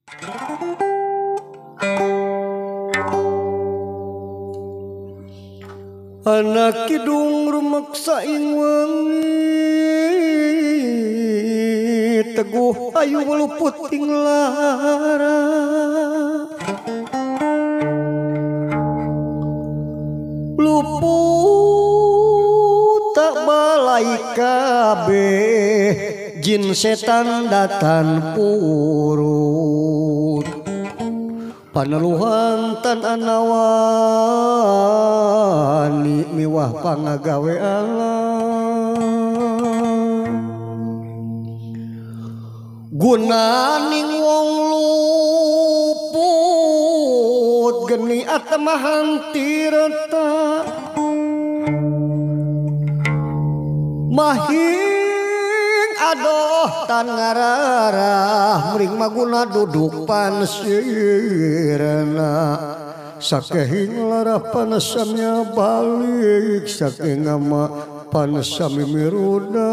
Anak kidung rumaksa ing wengi teguh ayu luput ing lara luput tak balai kabeh jin setan datan purut paneluhan tan anawani miwah pangagawe Allah gunaning wong luput geni atamahan tirta mahing adoh tan ngararah mring maguna duduk pansirna sakehing lara panasamnya balik saking ama panasami miruda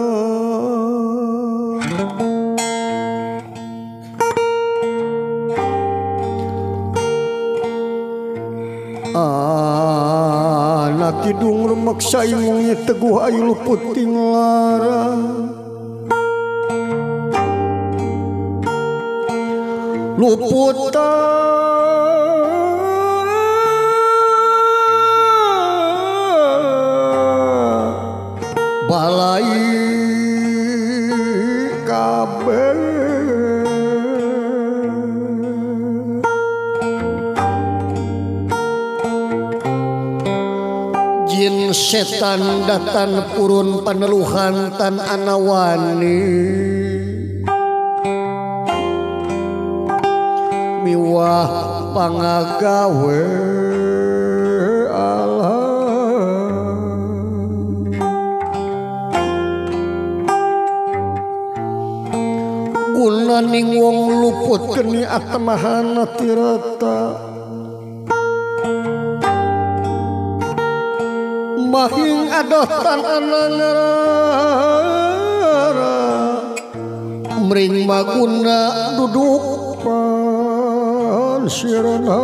anak kidung rumaksa imungnya teguh ayu luput ing lara luput balai kabeh jin setan datan purun paneluhan tan anawani miwah pangagawe Allah gunaning wong luput geni atamahan tirata mahing adoh tan anangara mring maguna duduk pansirna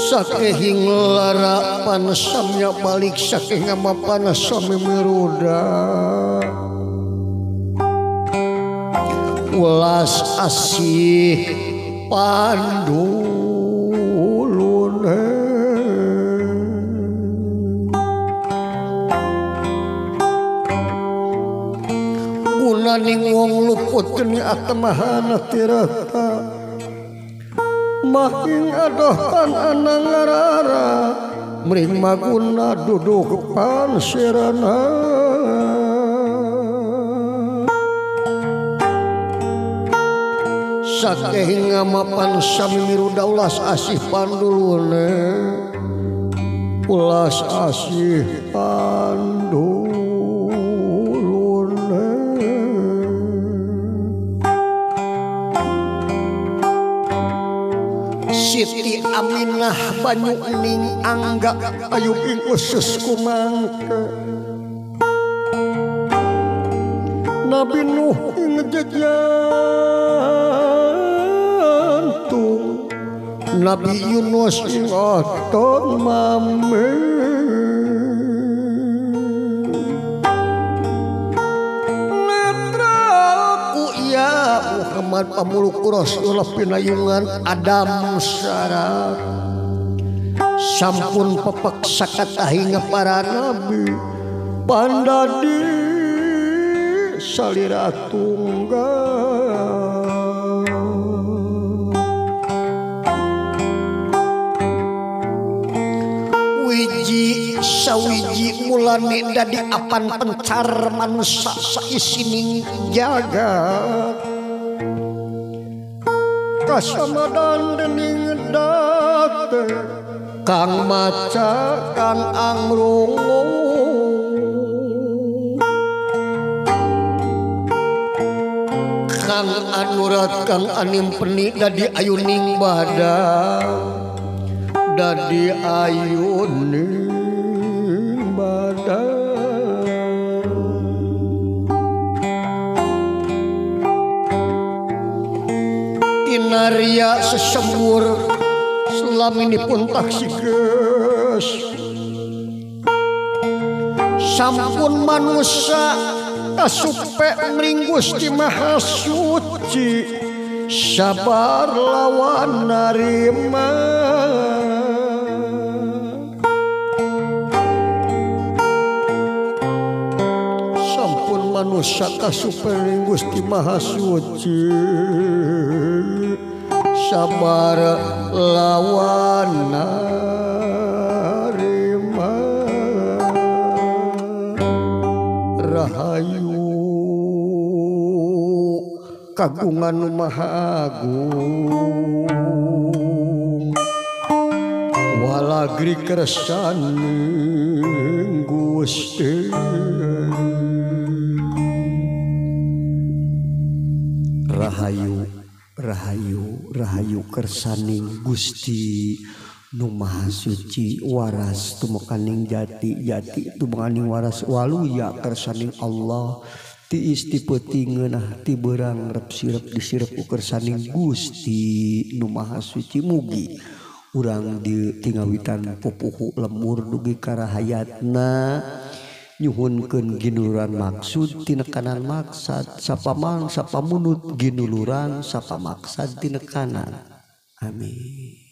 sakehing lara panasamnya balik saking ama panasami miruda welas asih pandulune gunaning wong luput geni atamahan tirata mahing adoh tan anangarara mring maguna duduk pansirna sakehing ama pansami miruda ulas asih pandulune ulas asih pandulune Siti Aminah banyu ning angga ayu ing usus kumangke Nabi Nuh ing jejantung Nabi Yunus ing otot mame netraku ya Muhammad pamuluku Rasulullah pinayungan Adam syarat sampun pepeksa katahing para nabi pandadi salira tunggal wiji sawiji mulane dadi apan pencar manusia saisining jagat kasamadan dening date kang maca kang angrungu kang anurat kang animpeni dadi ayuning badan dadi ayuning badan Arya sesembur selaminipun taksigeus sampun manusia kasupe mring Gusti Maha Suci sabar lawan narima sampun manusia kasupe mring Gusti Maha Suci sabar lawan narima rahayu kagungan maha agung walagri kersaning Gusti rahayu rahayu rahayu kersaning Gusti Nu Maha Suci waras tumekaning jati jati tumekaning waras waluya kersaning Allah tiis tipetingeunah ti beurang rep sirep disirep ku kersaning Gusti Nu Maha Suci mugi urang ditingawitan pupuhu lemur dugi karahayatna nyuhunkeun ginuluran maksud tinekanan maksad sapamang sapamunut ginuluran sapamaksad tinekanan amin.